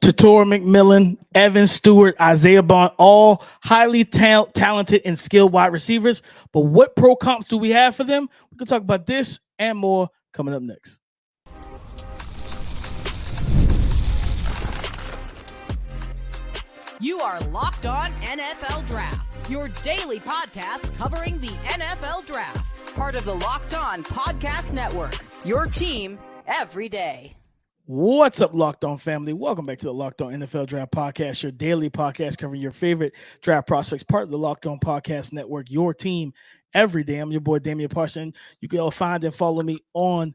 Tetairoa McMillan, Evan Stewart, Isaiah Bond, all highly talented and skilled wide receivers. But what pro comps do we have for them? We can talk about this and more coming up next. You are Locked On NFL Draft, your daily podcast covering the NFL Draft. Part of the Locked On Podcast Network, your team every day. What's up, Locked On family? Welcome back to the Locked On NFL Draft Podcast, your daily podcast covering your favorite draft prospects, part of the Locked On Podcast Network, your team every day. I'm your boy, Damian Parson. You can all find and follow me on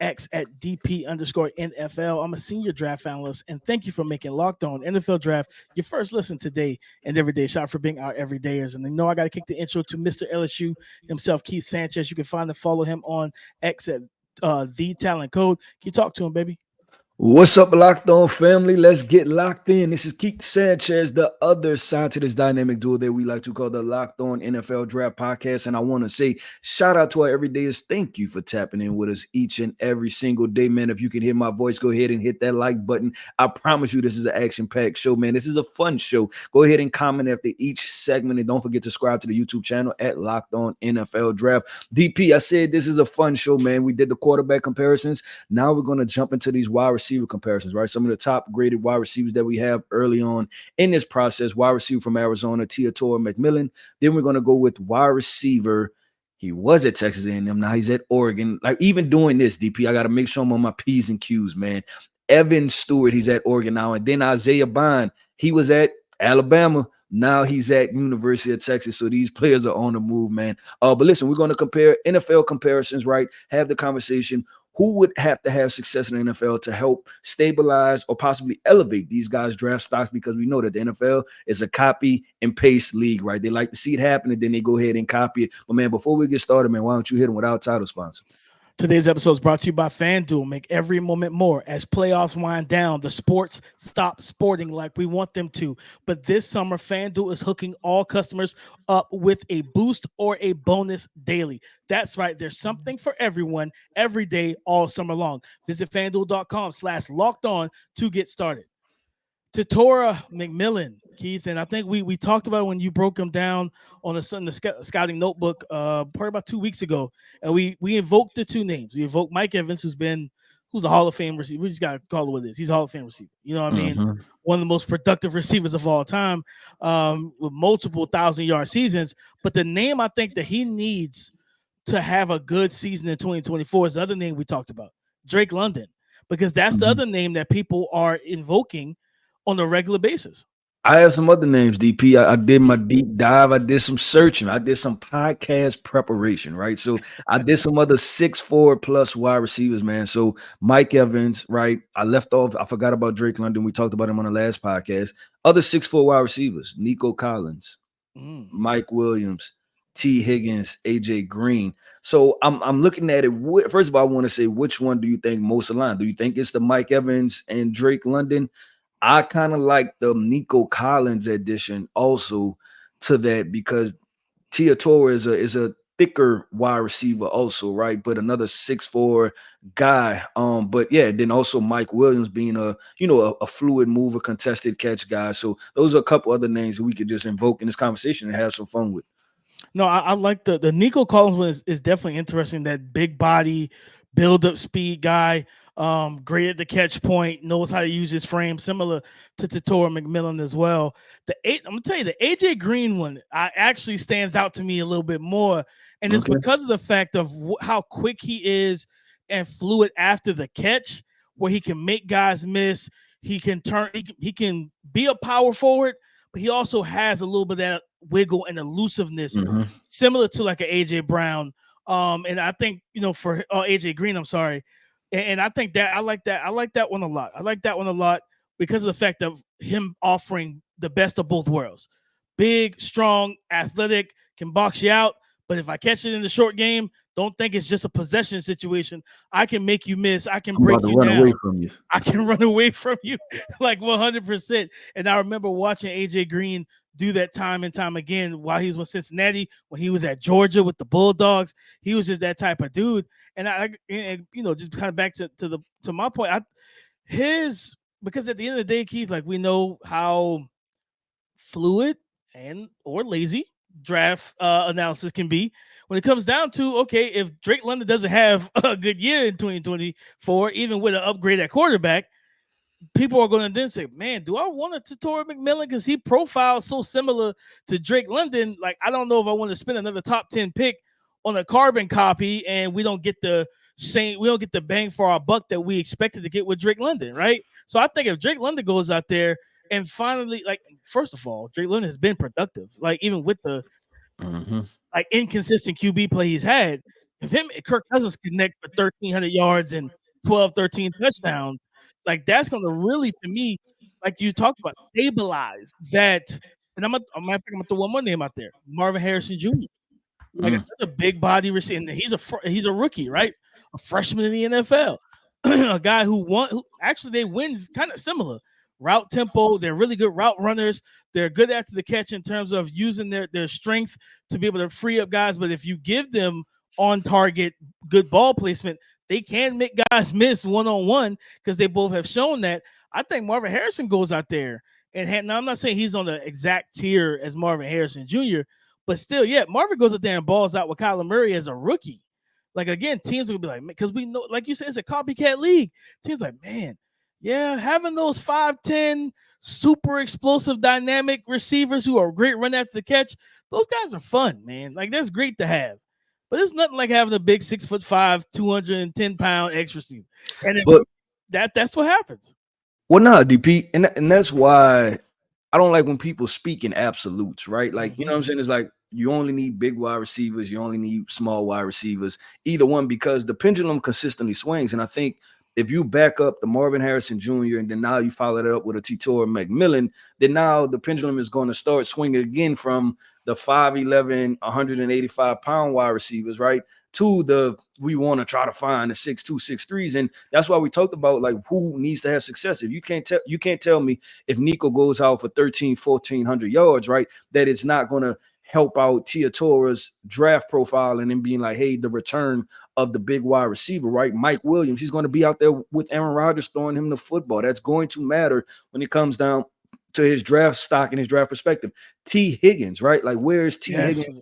X at DP_NFL. I'm a senior draft analyst, and thank you for making Locked On NFL Draft your first listen today and every day. Shout out for being our everydayers. And I got to kick the intro to Mr. LSU himself, Keith Sanchez. You can find and follow him on X at The Talent Code. Can you talk to him, baby? What's up, Locked On family? Let's get locked in. This is Keith Sanchez, the other side to this dynamic duo that we like to call the Locked On NFL Draft Podcast. And I want to say shout out to our everydayers. Thank you for tapping in with us each and every single day, man. If you can hear my voice, go ahead and hit that like button. I promise you this is an action-packed show, man. This is a fun show. Go ahead and comment after each segment. And don't forget to subscribe to the YouTube channel at Locked On NFL Draft. DP, I said this is a fun show, man. We did the quarterback comparisons. Now we're going to jump into these wide receiver comparisons, right? Some of the top graded wide receivers that we have early on in this process. Wide receiver from Arizona, Tetairoa McMillan. Then we're going to go with wide receiver. He was at Texas A&M. Now he's at Oregon. Like, even doing this, DP, I got to make sure I'm on my P's and Q's, man. Evan Stewart, he's at Oregon now. And then Isaiah Bond, he was at Alabama. Now he's at University of Texas. So these players are on the move, man. But listen, we're going to compare NFL comparisons, right? Have the conversation. Who would have to have success in the NFL to help stabilize or possibly elevate these guys' draft stocks? Because we know that the NFL is a copy and paste league, right? They like to see it happen and then they go ahead and copy it. But man, before we get started, man, why don't you hit them with our title sponsor? Today's episode is brought to you by FanDuel. Make every moment more. As playoffs wind down, the sports stop sporting like we want them to. But this summer, FanDuel is hooking all customers up with a boost or a bonus daily. That's right. There's something for everyone every day, all summer long. Visit FanDuel.com/locked-on to get started. Tetairoa McMillan, Keith, and I think we talked about it when you broke him down on the scouting notebook probably about 2 weeks ago, and we invoked the two names. We invoked Mike Evans, who's a Hall of Fame receiver. We just got to call it what it is. He's a Hall of Fame receiver. You know what I mean? One of the most productive receivers of all time, with multiple 1,000-yard seasons. But the name I think that he needs to have a good season in 2024 is the other name we talked about, Drake London, because that's the other name that people are invoking on a regular basis. I have some other names, DP. I did my deep dive. I did some searching. I did some podcast preparation, right? So I did some other 6'4 plus wide receivers, man. So Mike Evans, right? I forgot about Drake London. We talked about him on the last podcast. Other 6'4 wide receivers, Nico Collins, Mike Williams, T. Higgins, AJ Green. So I'm looking at it. First of all, I want to say, which one do you think most aligned? Do you think it's the Mike Evans and Drake London? I kind of like the Nico Collins addition also to that, because Tetairoa is a thicker wide receiver also, right? But another 6'4 guy. But yeah, then also Mike Williams being a fluid mover, contested catch guy. So those are a couple other names that we could just invoke in this conversation and have some fun with. No, I like the Nico Collins one is definitely interesting. That big body, build up speed guy. Great at the catch point, knows how to use his frame, similar to Tetairoa McMillan as well. I'm gonna tell you, the AJ Green one actually stands out to me a little bit more, and it's because of the fact of how quick he is and fluid after the catch, where he can make guys miss. He can he can be a power forward, but he also has a little bit of that wiggle and elusiveness, similar to like an AJ Brown. And I think for AJ Green, I'm sorry. And I think that I like that one a lot. I like that one a lot because of the fact of him offering the best of both worlds. Big, strong, athletic, can box you out. But if I catch it in the short game, don't think it's just a possession situation. I can make you miss. I can break you down. Away from you. I can run away from you like 100%. And I remember watching AJ Green do that time and time again while he was with Cincinnati, when he was at Georgia with the Bulldogs. He was just that type of dude. And just kind of back to my point, his because at the end of the day, Keith, like we know how fluid and or lazy draft analysis can be when it comes down to, okay, if Drake London doesn't have a good year in 2024, even with an upgrade at quarterback, people are going to then say, man, do I want a Tetairoa McMillan? Because he profiles so similar to Drake London. Like, I don't know if I want to spend another top 10 pick on a carbon copy and we don't get the bang for our buck that we expected to get with Drake London, right? So I think if Drake London goes out there and finally, like, first of all, Drake London has been productive, like even with the like inconsistent QB play he's had. If him and Kirk Cousins connect for 1,300 yards and 12, 13 touchdowns, like that's going to really, to me, like you talked about, stabilize that. And I'm gonna throw one more name out there, Marvin Harrison Jr. Like another big body receiver. And he's a rookie, right? A freshman in the NFL, a guy who actually they win kind of similar route tempo. They're really good route runners. They're good after the catch in terms of using their strength to be able to free up guys. But if you give them on target, good ball placement, they can make guys miss one-on-one because they both have shown that. I think Marvin Harrison goes out there now I'm not saying he's on the exact tier as Marvin Harrison Jr., but still, yeah, Marvin goes out there and balls out with Kyler Murray as a rookie. Like, again, teams will be like, because we know, like you said, it's a copycat league. Teams like, man, yeah, having those 5'10", super explosive, dynamic receivers who are great run after the catch, those guys are fun, man. Like, that's great to have. But it's nothing like having a big 6'5", 210-pound X receiver. And that's what happens. Well, no, DP, and that's why I don't like when people speak in absolutes, right? Like, you know what I'm saying? It's like you only need big wide receivers, you only need small wide receivers, either one, because the pendulum consistently swings. And I think if you back up the Marvin Harrison Jr. and then now you follow it up with a Tetairoa McMillan, then now the pendulum is going to start swinging again from the 5'11", 185-pound wide receivers, right, to we want to try to find the 6'2", 6'3s. And that's why we talked about, like, who needs to have success. If you can't tell me if Nico goes out for 1,400 yards, right, that it's not going to help out Tetairoa's draft profile and then being like, hey, the return of the big wide receiver, right? Mike Williams, he's going to be out there with Aaron Rodgers throwing him the football. That's going to matter when it comes down to his draft stock and his draft perspective. T. Higgins, right? Like, where is T. Higgins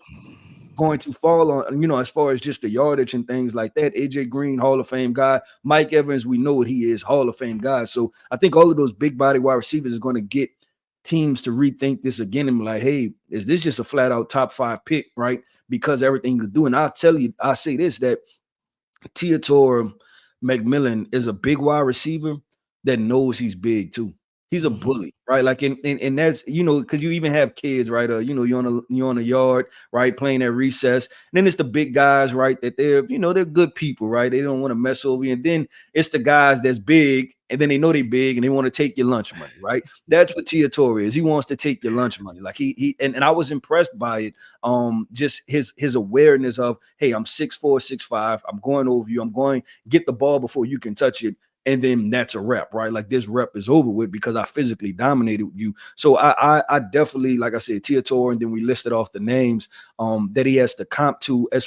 going to fall on, as far as just the yardage and things like that? AJ Green, Hall of Fame guy. Mike Evans, we know what he is, Hall of Fame guy. So I think all of those big body wide receivers is going to get teams to rethink this again and be like, hey, is this just a flat out top 5 pick, right? Because everything he's doing. I'll say this, that Tetairoa McMillan is a big wide receiver that knows he's big too. He's a bully, right? Like, and that's, because you even have kids, right? You're on a yard, right, playing at recess. And then it's the big guys, right, that they're good people, right? They don't want to mess over you. And then it's the guys that's big, and then they know they're big and they want to take your lunch money, right? That's what Tetairoa is. He wants to take your lunch money. Like, and I was impressed by it. Just his awareness of, hey, I'm 6'4", 6'5". I'm going over you. I'm going to get the ball before you can touch it. And then that's a rep, right? Like, this rep is over with because I physically dominated you. So I definitely, like I said, Tetairoa, and then we listed off the names that he has to comp to as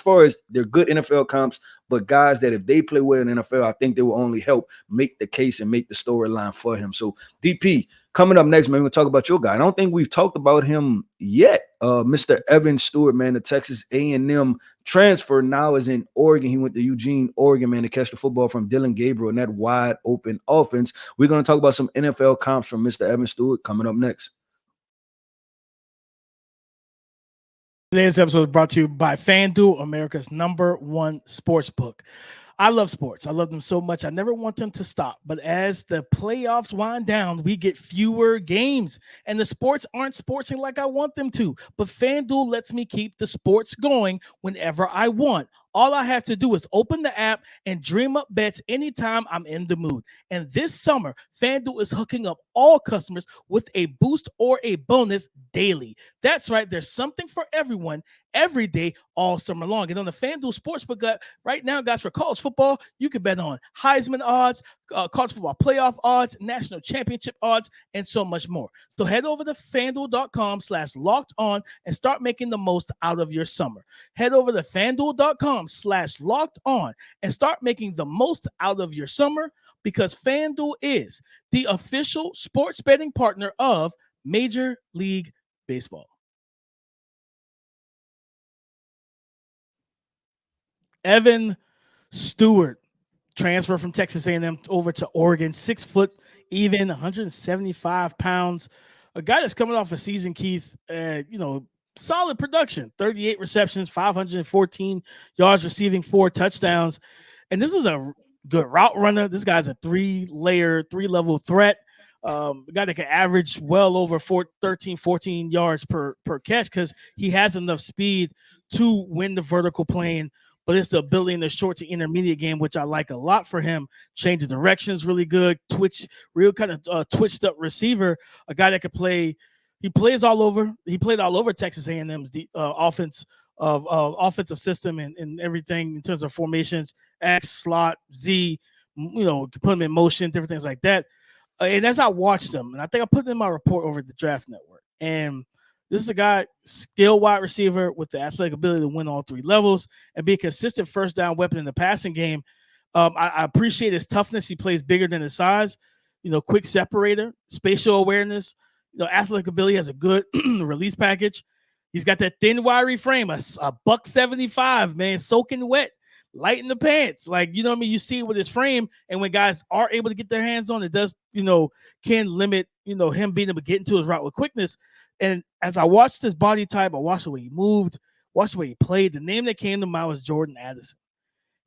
far as they're good NFL comps, but guys that if they play well in the NFL, I think they will only help make the case and make the storyline for him. So DP, coming up next, man, we're going to talk about your guy. I don't think we've talked about him yet. Mr. Evan Stewart, man, the Texas A&M transfer, now is in Oregon. He went to Eugene, Oregon, man, to catch the football from Dylan Gabriel in that wide open offense. We're going to talk about some NFL comps from Mr. Evan Stewart coming up next. Today's episode is brought to you by FanDuel, America's #1 sportsbook. I love sports. I love them so much. I never want them to stop. But as the playoffs wind down, we get fewer games. And the sports aren't sportsing like I want them to. But FanDuel lets me keep the sports going whenever I want. All I have to do is open the app and dream up bets anytime I'm in the mood. And this summer, FanDuel is hooking up all customers with a boost or a bonus daily. That's right. There's something for everyone every day, all summer long. And on the FanDuel Sportsbook right now, guys, for college football, you can bet on Heisman odds, college football playoff odds, national championship odds, and so much more. So head over to FanDuel.com/locked-on and start making the most out of your summer. Head over to FanDuel.com/locked-on and start making the most out of your summer. because FanDuel is the official sports betting partner of Major League Baseball. Evan Stewart, transfer from Texas A&M over to Oregon, 6 foot, even 175 pounds. A guy that's coming off a season, Keith, solid production, 38 receptions, 514 yards receiving, 4 touchdowns. And this is a good route runner. This guy's a 3-level threat. A guy that can average well over 14 yards per catch because he has enough speed to win the vertical plane. But it's the ability in the short to intermediate game, which I like a lot for him. Change of direction is really good. Real kind of twitched up receiver. A guy that could play. He plays all over. He played all over Texas A&M's offensive system and everything in terms of formations, X, slot, Z. Put him in motion, different things like that. And as I watched him, and I think I put it in my report over at the Draft Network, and this is a guy, skilled wide receiver with the athletic ability to win all 3 levels and be a consistent first down weapon in the passing game. I appreciate his toughness. He plays bigger than his size, quick separator, spatial awareness, athletic ability, has a good release package. He's got that thin, wiry frame, a $175, man, soaking wet, light in the pants. Like, you see it with his frame. And when guys are able to get their hands on it, does, can limit, him being able to get into his route with quickness. And as I watched his body type, I watched the way he moved, watched the way he played. The name that came to mind was Jordan Addison.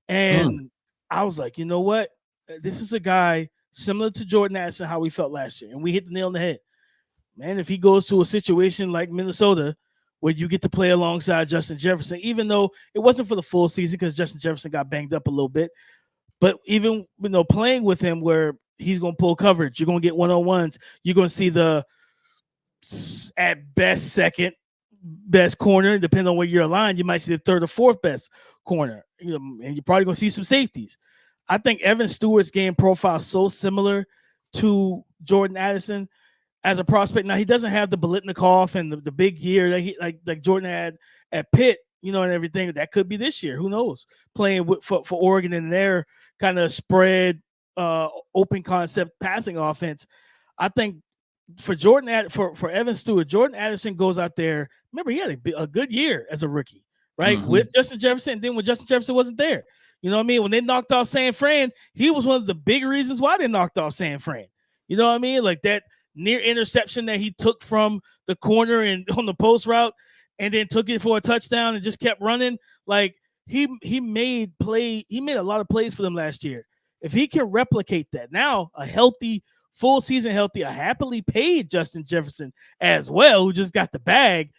And I was like, you know what? This is a guy similar to Jordan Addison, how we felt last year. And we hit the nail on the head. Man, if he goes to a situation like Minnesota where you get to play alongside Justin Jefferson, even though it wasn't for the full season because Justin Jefferson got banged up a little bit, but even, playing with him where he's going to pull coverage, you're going to get one-on-ones, you're going to see the at best second best corner, depending on where you're aligned, you might see the third or fourth best corner, and you're probably going to see some safeties. I think Evan Stewart's game profile is so similar to Jordan Addison as a prospect. Now, he doesn't have the Biletnikoff and the big year that he like Jordan had at Pitt, and everything. That could be this year. Who knows? Playing for Oregon in their kind of spread, open concept passing offense. I think for Evan Stewart, Jordan Addison goes out there. Remember, he had a good year as a rookie, right? With Justin Jefferson. And then when Justin Jefferson wasn't there, you know what I mean? When they knocked off San Fran, he was one of the big reasons why they knocked off San Fran. You know what I mean? Like that near interception that he took from the corner and on the post route, and then took it for a touchdown and just kept running. Like he made a lot of plays for them last year. If he can replicate that, now a healthy, full season healthy, a happily paid Justin Jefferson as well, who just got the bag.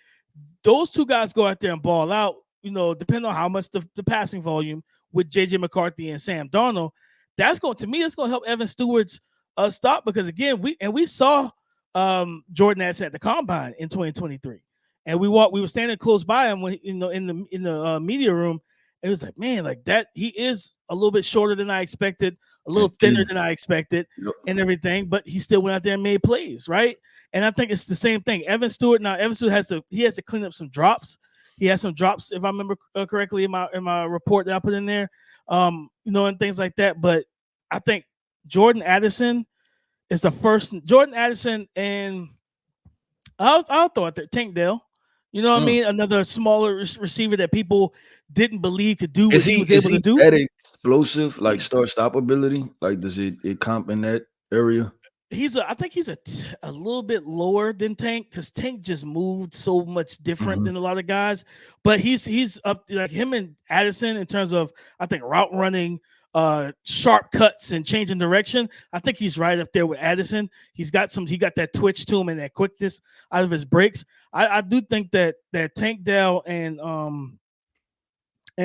Those two guys go out there and ball out, depending on how much the passing volume with J.J. McCarthy and Sam Darnold. That's going to help Evan Stewart's stop, because again, we saw Jordan Addison at the combine in 2023, and we were standing close by him when in the media room, and it was like, man, like that, he is a little bit shorter than I expected, a little thinner than I expected, and everything, but he still went out there and made plays, right? And I think it's the same thing. Evan Stewart has to clean up some drops. He has some drops, if I remember correctly, in my report that I put in there, and things like that. But I think Jordan Addison is the first. Jordan Addison, and I'll throw it there, Tank Dell. You know what I mean? Another smaller receiver that people didn't believe could do what he was able to do. That explosive, like start-stop ability? Like, does it comp in that area? I think he's a little bit lower than Tank, because Tank just moved so much different than a lot of guys. But he's up like him and Addison in terms of, I think, route running, sharp cuts and changing direction. I think he's right up there with Addison. He got that twitch to him and that quickness out of his breaks. I do think that Tank Dell and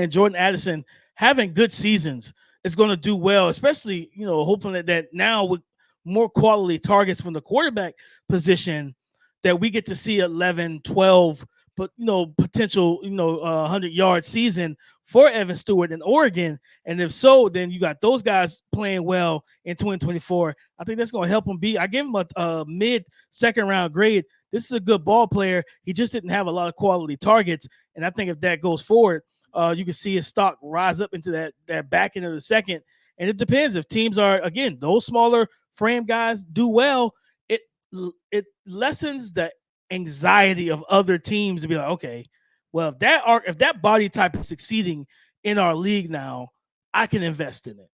Jordan Addison having good seasons is going to do well, especially, hoping that now with more quality targets from the quarterback position, that we get to see 11, 12, but potential 100-yard season for Evan Stewart in Oregon. And if so, then you got those guys playing well in 2024. I think that's going to help him I gave him a mid-second round grade. This is a good ball player. He just didn't have a lot of quality targets. And I think if that goes forward, you can see his stock rise up into that back end of the second. And it depends if teams are, again, those smaller frame guys do well, it lessens the anxiety of other teams to be like, okay, well, if that body type is succeeding in our league now, I can invest in it.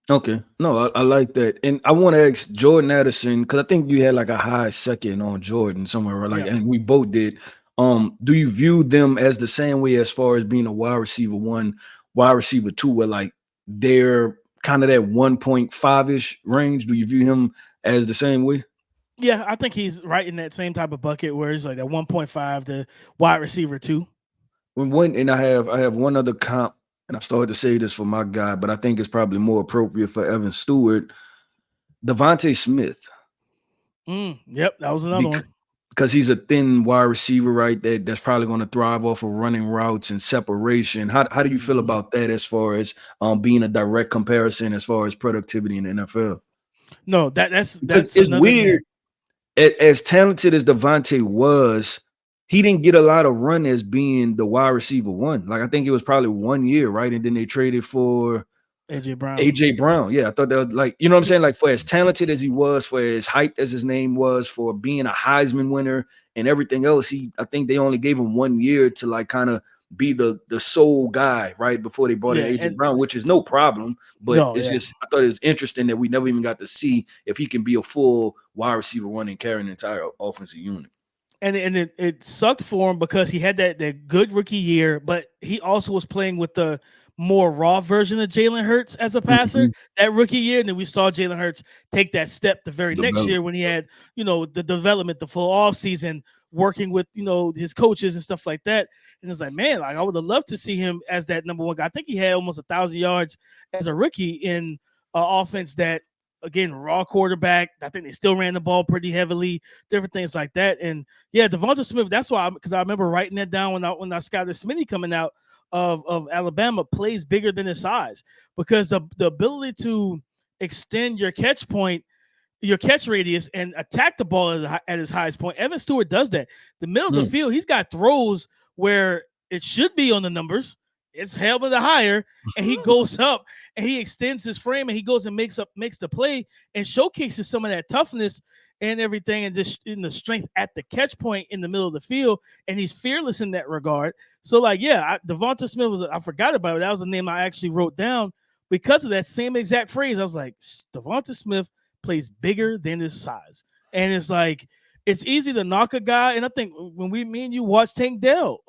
Okay. No, I like that. And I want to ask Jordan Addison, because I think you had like a high second on Jordan somewhere, right? Like, Yeah. and we both did. Do you view them as the same way as far as being a wide receiver 1, wide receiver 2, where like they're kind of that 1.5-ish range? Do you view him as the same way? Yeah, I think he's right in that same type of bucket where it's like that 1.5 to wide receiver 2. And I have one other comp, and I started to say this for my guy, but I think it's probably more appropriate for Evan Stewart. Devonte Smith. Yep, that was another one. Because he's a thin wide receiver, right? That's probably going to thrive off of running routes and separation. How do you feel about that as far as being a direct comparison as far as productivity in the NFL? No, that's it's weird. As talented as Devonte was, he didn't get a lot of run as being the wide receiver 1. Like, I think it was probably 1 year, right? And then they traded for AJ Brown. Yeah, I thought that was like, you know what I'm saying? Like, for as talented as he was, for as hyped as his name was, for being a Heisman winner and everything else, I think they only gave him 1 year to like kind of be the sole guy, right? Before they brought in AJ Brown, which is no problem. But just, I thought it was interesting that we never even got to see if he can be a full wide receiver 1 and carry an entire offensive unit. And it sucked for him because he had that good rookie year, but he also was playing with the more raw version of Jalen Hurts as a passer that rookie year. And then we saw Jalen Hurts take that step the very next year when he had, the development, the full off season, working with, his coaches and stuff like that. And it's like, man, like I would have loved to see him as that number 1 guy. I think he had almost 1,000 yards as a rookie in an offense that, again, raw quarterback. I think they still ran the ball pretty heavily, different things like that. And yeah, Devonte Smith, that's why, because I remember writing that down when I scouted Smitty coming out of Alabama, plays bigger than his size, because the ability to extend your catch point, your catch radius, and attack the ball at his highest point. Evan Stewart does that. The middle of the field, he's got throws where it should be on the numbers. It's held a higher, and he goes up and he extends his frame and he goes and makes the play and showcases some of that toughness and everything, and just in the strength at the catch point in the middle of the field. And he's fearless in that regard. So like, yeah, Devonte Smith I forgot about it. That was a name I actually wrote down because of that same exact phrase. I was like, Devonte Smith plays bigger than his size. And it's like, it's easy to knock a guy. And I think when me and you watched Tank Dell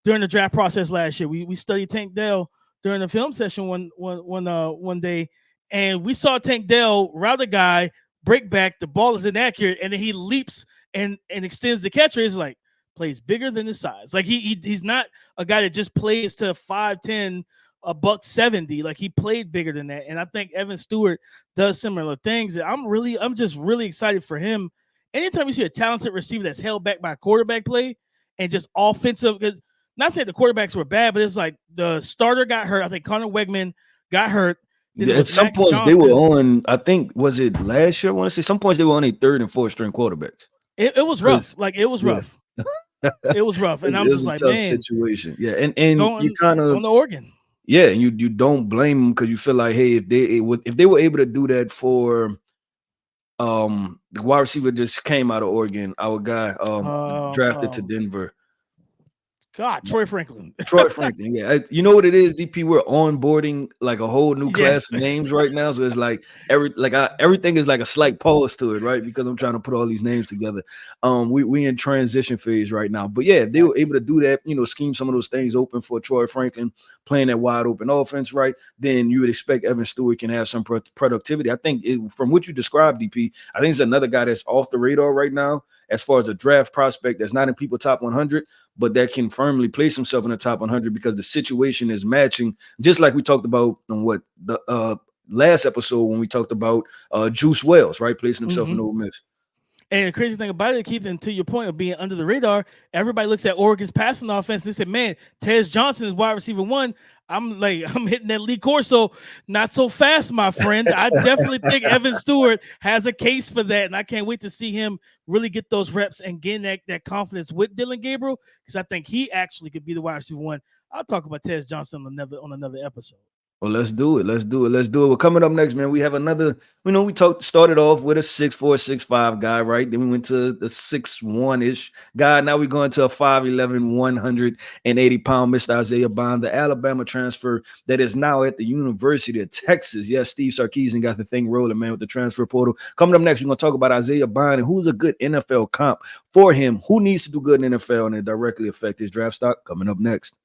during the draft process last year, we studied Tank Dell during the film session one day, and we saw Tank Dell route a guy, break back, the ball is inaccurate, and then he leaps and extends the catcher. It's like, plays bigger than his size. Like he's not a guy that just plays to 5'10", $170. Like, he played bigger than that. And I think Evan Stewart does similar things. I'm just really excited for him. Anytime you see a talented receiver that's held back by quarterback play and just offensive, not saying the quarterbacks were bad, but it's like the starter got hurt. I think Connor Wegman got hurt. At some points they were on, I think, was it last year? I want to say some points they were on a 3rd and 4th string quarterbacks. It was rough. It was rough. It was rough. And I'm just like, man, situation. Yeah. And you kind of on the Oregon. Yeah, and you don't blame them, because you feel like, hey, if they were able to do that for the wide receiver just came out of Oregon, our guy drafted to Denver. God, Troy Franklin. Yeah. You know what it is, DP? We're onboarding like a whole new class of names right now. So it's like everything is like a slight pause to it, right? Because I'm trying to put all these names together. We in transition phase right now. But yeah, if they were able to do that, scheme some of those things open for Troy Franklin, playing that wide open offense, right? Then you would expect Evan Stewart can have some productivity. I think from what you described, DP, I think it's another guy that's off the radar right now as far as a draft prospect that's not in people top 100, but that can firmly place himself in the top 100 because the situation is matching, just like we talked about on the last episode when we talked about Juice Wells, right? Placing himself in Ole Miss. And the crazy thing about it, Keith, and to your point of being under the radar, everybody looks at Oregon's passing offense and they say, man, Tez Johnson is wide receiver 1. I'm hitting that Lee Corso, not so fast, my friend. I definitely think Evan Stewart has a case for that, and I can't wait to see him really get those reps and gain that confidence with Dylan Gabriel, because I think he actually could be the wide receiver 1. I'll talk about Tez Johnson on another episode. Well, let's do it. Let's do it. Let's do it. Well, coming up next, man, we have another. We started off with a 6'4", 6'5" guy, right? Then we went to the 6'1" guy. Now we're going to a 5'11", 180-pound Mr. Isaiah Bond, the Alabama transfer that is now at the University of Texas. Yes, Steve Sarkisian got the thing rolling, man, with the transfer portal. Coming up next, we're going to talk about Isaiah Bond and who's a good NFL comp for him, who needs to do good in NFL and it directly affect his draft stock. Coming up next.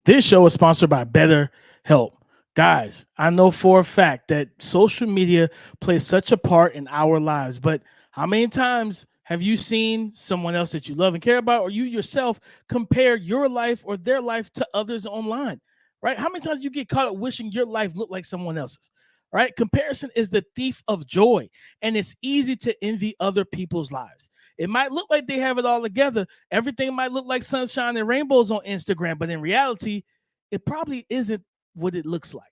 This show is sponsored by BetterHelp. Guys, I know for a fact that social media plays such a part in our lives, but how many times have you seen someone else that you love and care about, or you yourself compare your life or their life to others online, right? How many times do you get caught up wishing your life looked like someone else's, right? Comparison is the thief of joy, and it's easy to envy other people's lives. It might look like they have it all together. Everything might look like sunshine and rainbows on Instagram, but in reality, it probably isn't what it looks like.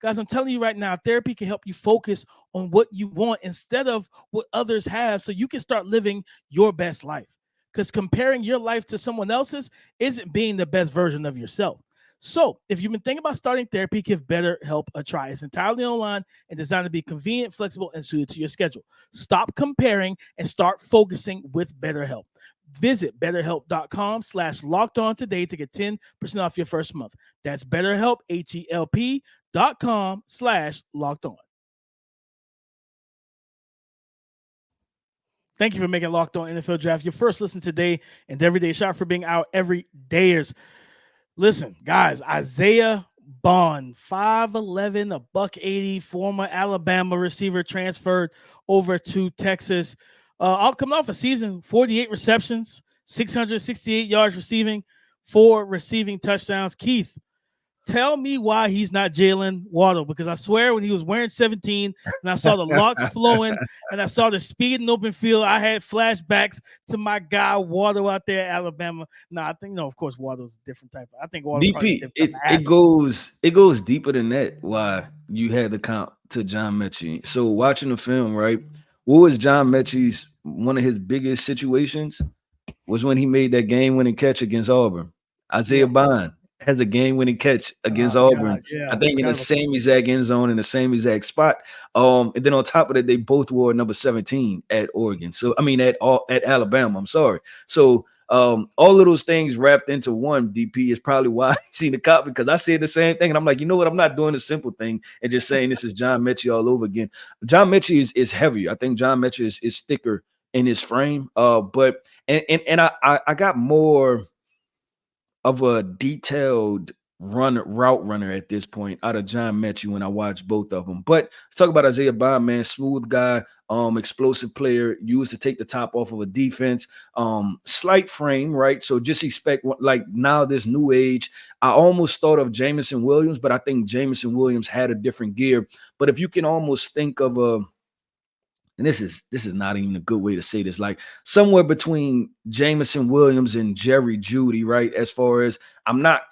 Guys, I'm telling you right now, therapy can help you focus on what you want instead of what others have so you can start living your best life. Because comparing your life to someone else's isn't being the best version of yourself. So if you've been thinking about starting therapy, give BetterHelp a try. It's entirely online and designed to be convenient, flexible, and suited to your schedule. Stop comparing and start focusing with BetterHelp. Visit BetterHelp.com/lockedon today to get 10% off your first month. That's BetterHelp, HELP.com/lockedon. Thank you for making Locked On NFL Draft your first listen today and everyday shot for being our everydayers. Listen, guys, Isaiah Bond, 5'11", a $180, former Alabama receiver, transferred over to Texas. Coming off a season, 48 receptions, 668 yards receiving, 4 receiving touchdowns. Keith, tell me why he's not Jalen Waddle, because I swear when he was wearing 17 and I saw the locks flowing and I saw the speed in open field, I had flashbacks to my guy Waddle out there at Alabama. No, I think, of course, Waddle's a different type. I think Waddle's DP, it goes deeper than that. Why you had the comp to John Mechie. So watching the film, right? What was John Mechie's one of his biggest situations was when he made that game-winning catch against Auburn. Isaiah Bond has a game-winning catch against Auburn. I think in the same exact end zone in the same exact spot. And then on top of that, they both wore number 17 at Oregon. So I mean at Alabama. I'm sorry. So all of those things wrapped into one, DP, is probably why I've seen the cop, because I said the same thing. And I'm like, you know what? I'm not doing the simple thing and just saying this is John Mechie all over again. John Mechie is heavier. I think John Mechie is thicker in his frame. But I got more of a detailed route runner at this point out of John Mechie when I watched both of them. But let's talk about Isaiah Bond, man. Smooth guy, explosive player, used to take the top off of a defense. Slight frame, right? So just expect, like, now this new age. I almost thought of Jamison Williams, but I think Jamison Williams had a different gear. But if you can almost think of and this is not even a good way to say this, like somewhere between Jamison Williams and Jerry Jeudy, right? As far as, I'm not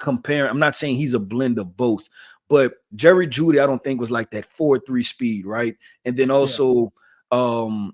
saying he's a blend of both, but Jerry Jeudy, I don't think was like that 4.3 speed, right? And then also, I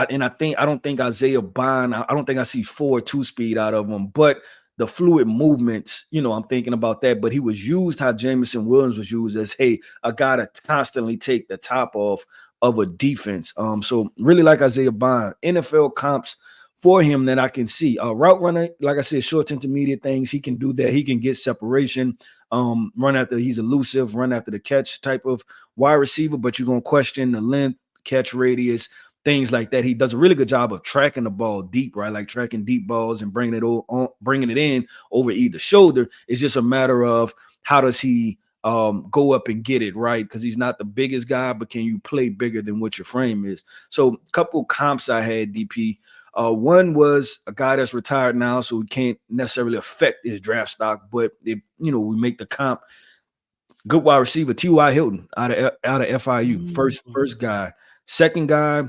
don't think Isaiah Bond, I don't think I see 4.2 speed out of him, but the fluid movements, I'm thinking about that. But he was used how Jamison Williams was used as, hey, a guy to constantly take the top off of a defense. So really like Isaiah Bond, NFL comps for him that I can see. Route runner, like I said, short to intermediate things, he can do that. He can get separation, run after, he's elusive, run after the catch type of wide receiver, but you're going to question the length, catch radius, things like that. He does a really good job of tracking the ball deep, right? Like tracking deep balls and bringing it in over either shoulder. It's just a matter of how does he go up and get it, right? Because he's not the biggest guy, but can you play bigger than what your frame is? So a couple comps I had, DP. One was a guy that's retired now, so we can't necessarily affect his draft stock, but if we make the comp, good wide receiver, T.Y. Hilton out of FIU, first guy. Second guy,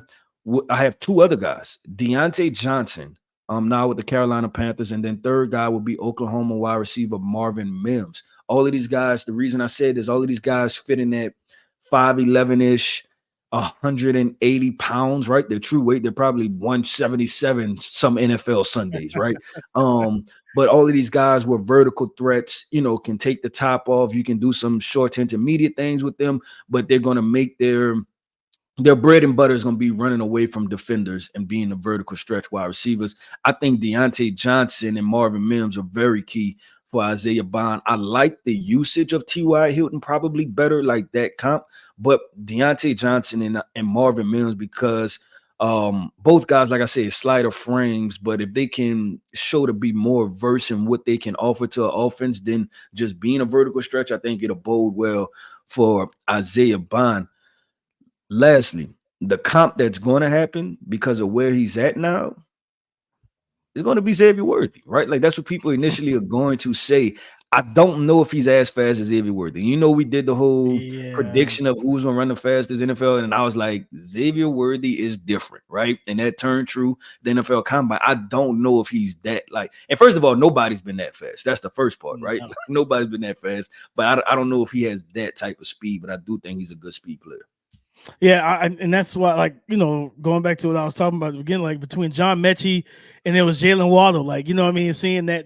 I have two other guys, Deontay Johnson, now with the Carolina Panthers, and then third guy would be Oklahoma wide receiver Marvin Mims. All of these guys, the reason I said this, all of these guys fit in that 5'11-ish 180 pounds, right? Their true weight, they're probably 177 some NFL Sundays, right? But all of these guys were vertical threats, can take the top off. You can do some short to intermediate things with them, but they're going to make their bread and butter is going to be running away from defenders and being the vertical stretch wide receivers. I think Deontay Johnson and Marvin Mims are very key for Isaiah Bond. I like the usage of T.Y. Hilton probably better, like that comp, but Deontay Johnson and Marvin Mims, because both guys, like I said, slighter frames, but if they can show to be more versed in what they can offer to an offense than just being a vertical stretch, I think it'll bode well for Isaiah Bond. Lastly, the comp that's going to happen because of where he's at now is going to be Xavier Worthy, right? Like that's what people initially are going to say. I don't know if he's as fast as Xavier Worthy. We did the whole prediction of who's going to run the fastest NFL, and I was like, Xavier Worthy is different, right? And that turned true. The NFL Combine, I don't know if he's that and first of all, nobody's been that fast. That's the first part, right? No. Nobody's been that fast, but I don't know if he has that type of speed, but I do think he's a good speed player. Yeah, and that's why, going back to what I was talking about at the beginning, between John Mechie and there was Jalen Waddle, seeing that